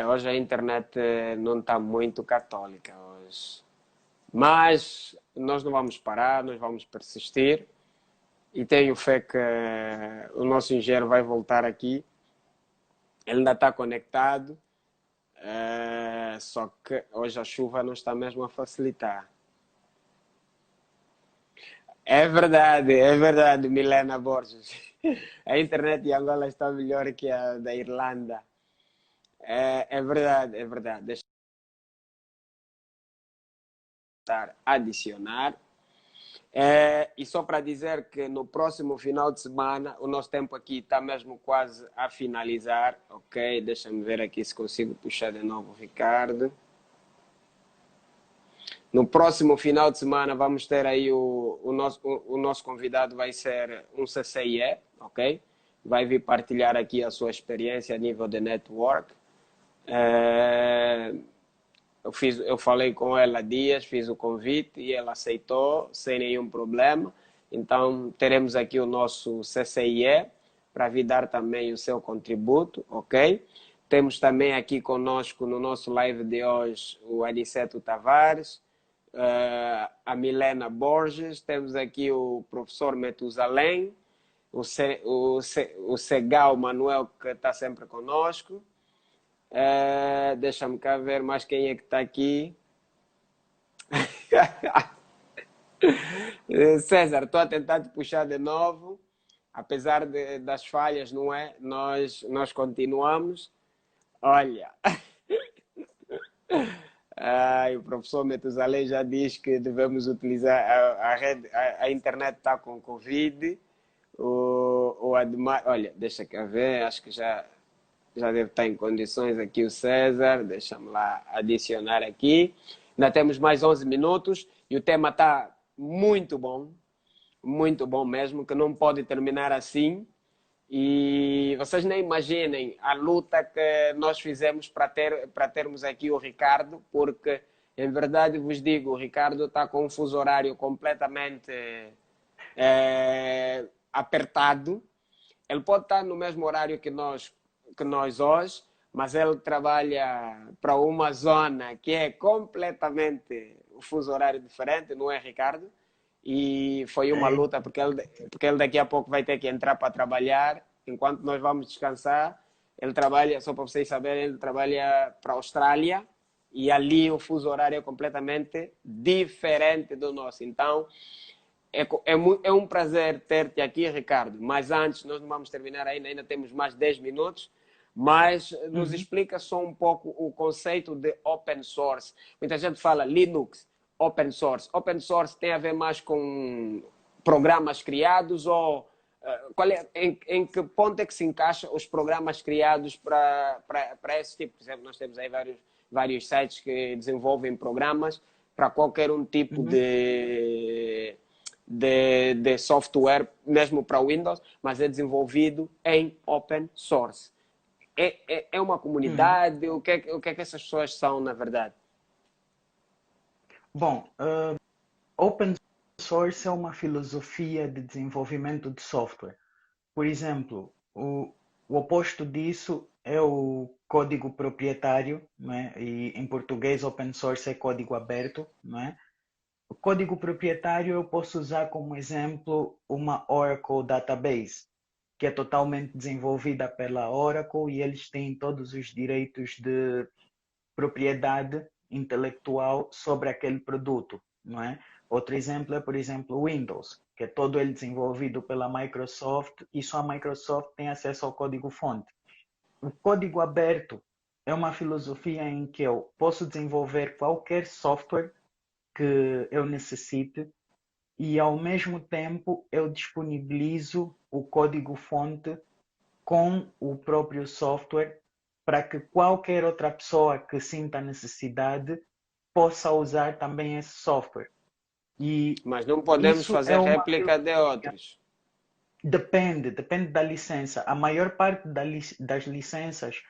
hoje a internet não está muito católica hoje. Mas nós não vamos parar, nós vamos persistir e tenho fé que o nosso engenheiro vai voltar aqui. Ele ainda está conectado, só que hoje a chuva não está mesmo a facilitar. É verdade, Milena Borges. A internet de Angola está melhor que a da Irlanda. É verdade, é verdade. Deixa eu adicionar. E só para dizer que no próximo final de semana, o nosso tempo aqui está mesmo quase a finalizar, ok? Deixa-me ver aqui se consigo puxar de novo o Ricardo. No próximo final de semana vamos ter aí o nosso convidado vai ser um CCIE, ok? Vai vir partilhar aqui a sua experiência a nível de network. Eu falei com ela há dias, fiz o convite e ela aceitou sem nenhum problema. Então, teremos aqui o nosso CCIE para vir dar também o seu contributo, ok? Temos também aqui conosco no nosso live de hoje o Aniceto Tavares, a Milena Borges, temos aqui o professor Metusalém, o Segal Manuel, que está sempre conosco. Deixa-me cá ver mais quem é que está aqui. César, estou a tentar te puxar de novo. Apesar das falhas, não é? Nós continuamos. Olha, o professor Metusalém já diz que devemos utilizar a rede, a internet está com Covid. O Ademar, olha, deixa cá ver, acho que já deve estar em condições aqui o César, deixa-me lá adicionar aqui. Ainda temos mais 11 minutos e o tema está muito bom mesmo, que não pode terminar assim. E vocês nem imaginem a luta que nós fizemos para termos aqui o Ricardo, porque, em verdade, vos digo, o Ricardo está com um fuso horário completamente apertado. Ele pode estar no mesmo horário que nós hoje, mas ele trabalha para uma zona que é completamente o fuso horário diferente, não é, Ricardo? E foi uma É, luta, porque ele daqui a pouco vai ter que entrar para trabalhar, enquanto nós vamos descansar. Ele trabalha, só para vocês saberem, ele trabalha para a Austrália e ali o fuso horário é completamente diferente do nosso. Então, é um prazer ter-te aqui, Ricardo. Mas antes, nós não vamos terminar ainda temos mais 10 minutos. Mas nos uhum. explica só um pouco o conceito de open source. Muita gente fala Linux, open source. Open source tem a ver mais com programas criados ou em que ponto é que se encaixa os programas criados para esse tipo? Por exemplo, nós temos aí vários sites que desenvolvem programas para qualquer um tipo Uhum. de software, mesmo para Windows, mas é desenvolvido em open source. É uma Uhum. comunidade? O que é que essas pessoas são, na verdade? Bom, open source é uma filosofia de desenvolvimento de software. Por exemplo, O oposto disso é o código proprietário, não é? E em português open source é código aberto, não é? O código proprietário eu posso usar como exemplo uma Oracle Database, que é totalmente desenvolvida pela Oracle e eles têm todos os direitos de propriedade intelectual sobre aquele produto, não é? Outro exemplo é, por exemplo, o Windows, que é todo ele desenvolvido pela Microsoft e só a Microsoft tem acesso ao código-fonte. O código aberto é uma filosofia em que eu posso desenvolver qualquer software que eu necessite e, ao mesmo tempo, eu disponibilizo o código-fonte com o próprio software para que qualquer outra pessoa que sinta necessidade possa usar também esse software. E Mas não podemos isso é fazer uma réplica de outros. depende da licença. A maior parte das licenças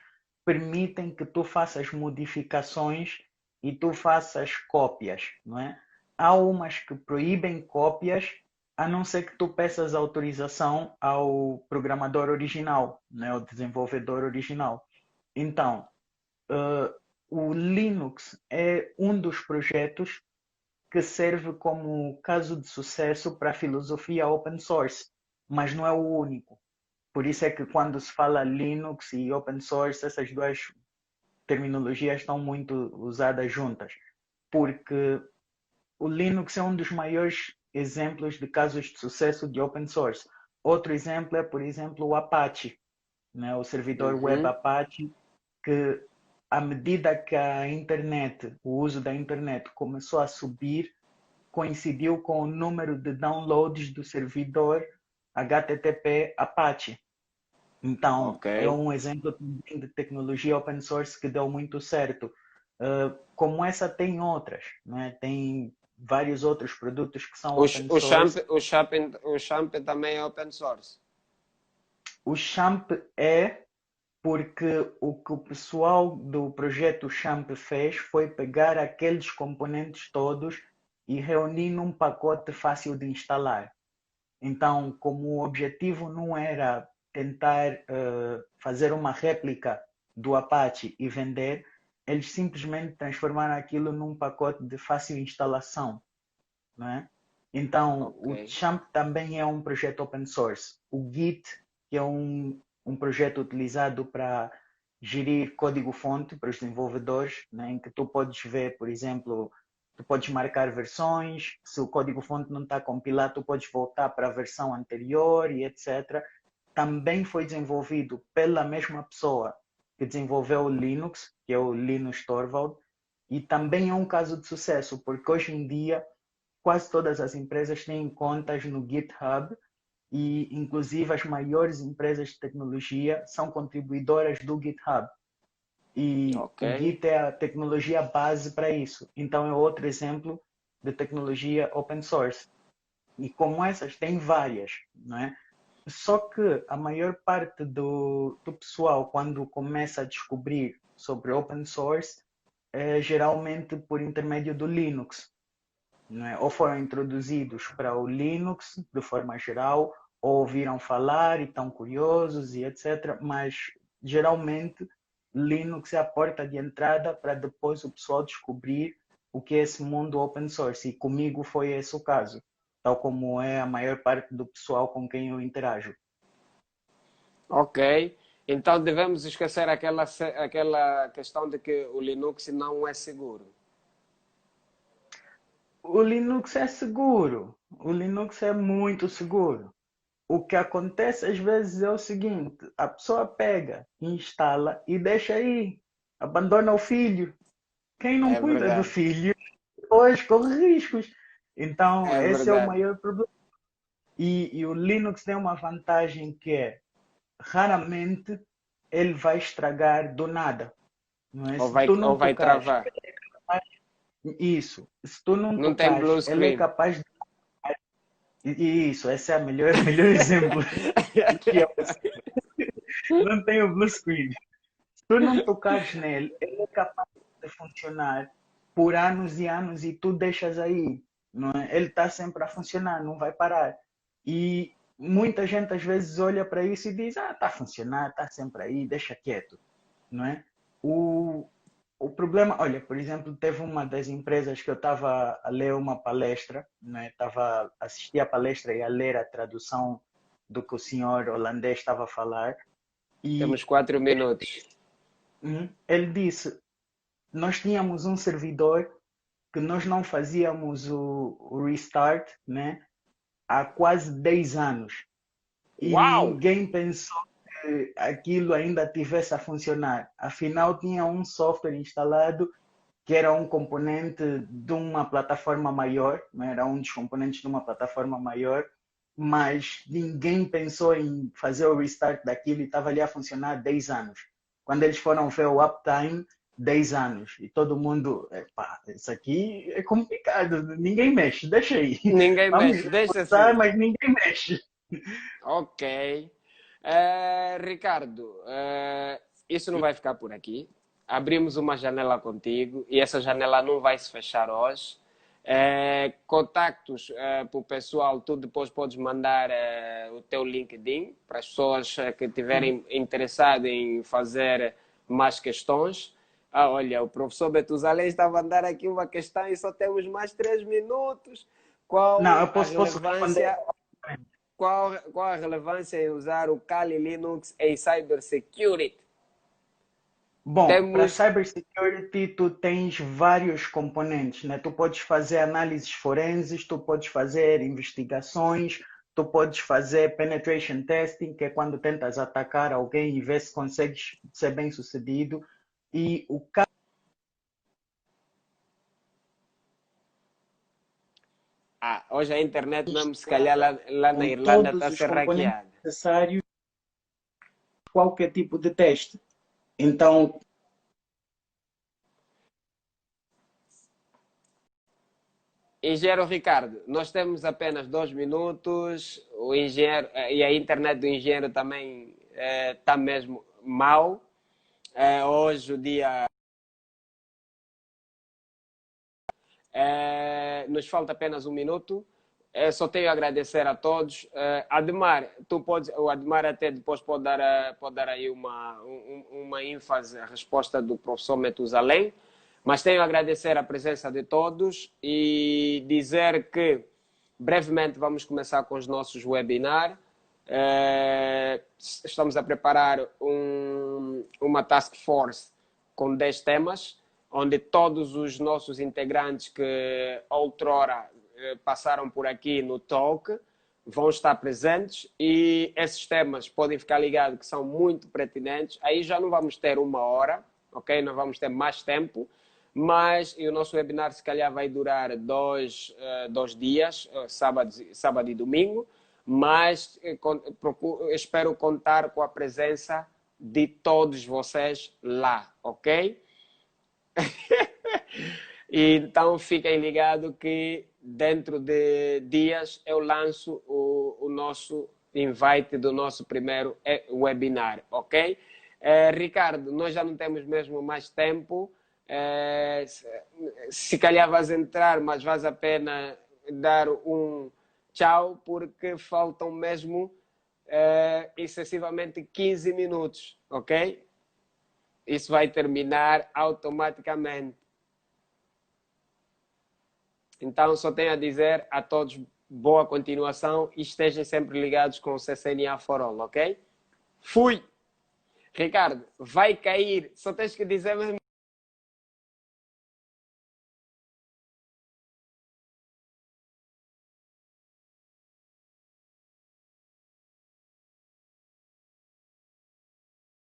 permitem que tu faças modificações e tu faças cópias, não é? Há umas que proíbem cópias, a não ser que tu peças autorização ao programador original, né, ao desenvolvedor original. Então, o Linux é um dos projetos que serve como caso de sucesso para a filosofia open source, mas não é o único. Por isso é que quando se fala Linux e open source, essas duas terminologias estão muito usadas juntas, porque o Linux é um dos maiores exemplos de casos de sucesso de open source. Outro exemplo é, por exemplo, o Apache, né? O servidor web Uhum. Apache, que à medida que a internet, o uso da internet começou a subir, coincidiu com o número de downloads do servidor HTTP Apache. Então, Ok. é um exemplo também de tecnologia open source que deu muito certo. Como essa tem outras, né? Tem vários outros produtos que são open source. O Champ também é open source. O Champ é porque o que o pessoal do projeto Champ fez foi pegar aqueles componentes todos e reunir num pacote fácil de instalar. Então, como o objetivo não era tentar fazer uma réplica do Apache e vender, eles simplesmente transformaram aquilo num pacote de fácil instalação, não é? Então, Ok. o Champ também é um projeto open source. O Git, que é um projeto utilizado para gerir código-fonte para os desenvolvedores, né, em que tu podes ver, por exemplo, tu podes marcar versões, se o código-fonte não está compilado, tu podes voltar para a versão anterior e etc. Também foi desenvolvido pela mesma pessoa que desenvolveu o Linux, que é o Linus Torvald, e também é um caso de sucesso, porque hoje em dia quase todas as empresas têm contas no GitHub e, inclusive, as maiores empresas de tecnologia são contribuidoras do GitHub. E Ok. o Git é a tecnologia base para isso. Então, é outro exemplo de tecnologia open source. E como essas, tem várias, não é? Só que a maior parte do pessoal, quando começa a descobrir sobre open source, é geralmente por intermédio do Linux, não é? Ou foram introduzidos para o Linux de forma geral, ou ouviram falar e estão curiosos e etc. Mas geralmente Linux é a porta de entrada para depois o pessoal descobrir o que é esse mundo open source. E comigo foi esse o caso, tal como é a maior parte do pessoal com quem eu interajo. Ok. Então devemos esquecer aquela questão de que o Linux não é seguro. O Linux é seguro. O Linux é muito seguro. O que acontece às vezes é o seguinte: a pessoa pega, instala e deixa aí, abandona o filho. Quem não É cuida do verdade. filho, depois corre riscos. Então, É esse é o verdade. maior problema. E o Linux tem uma vantagem que é, raramente ele vai estragar do nada. Não é? Se tu Ou não vai tocares, travar. isso. Se tu não Não tem blue tocares, ele é screen. capaz de. Isso, esse é o melhor, melhor exemplo que eu não tenho blue screen. Se tu não tocares nele, ele é capaz de funcionar por anos e anos e tu deixas aí. Não é? Ele está sempre a funcionar, não vai parar. E muita gente às vezes olha para isso e diz, está a funcionar, está sempre aí, deixa quieto, não é? O, o problema, olha, por exemplo, teve uma das empresas que eu estava a ler uma palestra, né? Estava a assistir a palestra e a ler a tradução do que o senhor holandês estava a falar, Temos e 4 minutos. ele disse, nós tínhamos um servidor que nós não fazíamos o restart, né? Há quase 10 anos. E Uau! ninguém pensou que aquilo ainda tivesse a funcionar. Afinal, tinha um software instalado que era um componente de uma plataforma maior, né? Era um dos componentes de uma plataforma maior, mas ninguém pensou em fazer o restart daquilo e estava ali a funcionar há 10 anos. Quando eles foram ver o uptime, 10 anos. E todo mundo, pá, isso aqui é complicado, ninguém mexe, deixa aí. Ninguém Vamos mexe, deixa reforçar, assim. mas ninguém mexe. Ok. Ricardo, isso não vai ficar por aqui. Abrimos uma janela contigo e essa janela não vai se fechar hoje. Contactos para o pessoal, tu depois podes mandar o teu LinkedIn para as pessoas que estiverem interessadas em fazer mais questões. Olha, o professor Betusalém está a mandar aqui uma questão e só temos mais 3 minutos. Não, Qual eu a posso responder. relevância qual a relevância em usar o Kali Linux em cybersecurity? Bom, para Temos. cybersecurity tu tens vários componentes, né? Tu podes fazer análises forenses, tu podes fazer investigações, tu podes fazer penetration testing, que é quando tentas atacar alguém e ver se consegues ser bem sucedido. E o Hoje a internet mesmo, se calhar instala lá na com Irlanda está todos a os ser componentes hackeada. necessários para qualquer tipo de teste. Então, Engenheiro Ricardo, nós temos apenas 2 minutos. O engenheiro e a internet do engenheiro também está mesmo mal. Hoje o dia. Nos falta apenas 1 minuto. Só tenho a agradecer a todos. Ademar, o Ademar até depois pode dar aí uma ênfase à resposta do professor Metusalém, mas tenho a agradecer a presença de todos e dizer que brevemente vamos começar com os nossos webinars. Estamos a preparar uma task force com 10 temas, onde todos os nossos integrantes que outrora passaram por aqui no talk vão estar presentes e esses temas podem ficar ligados que são muito pertinentes. Aí já não vamos ter 1 hora, ok? Não vamos ter mais tempo, mas e o nosso webinar se calhar vai durar 2 dias, sábado e domingo, mas espero contar com a presença de todos vocês lá, ok? Então fiquem ligados que dentro de dias eu lanço o nosso invite do nosso primeiro webinar, ok? Ricardo, nós já não temos mesmo mais tempo. Se calhar vais entrar, mas vale a pena dar um tchau, porque faltam mesmo excessivamente 15 minutos, ok? Isso vai terminar automaticamente. Então, só tenho a dizer a todos boa continuação e estejam sempre ligados com o CCNA For All, ok? Fui! Ricardo, vai cair. Só tens que dizer mesmo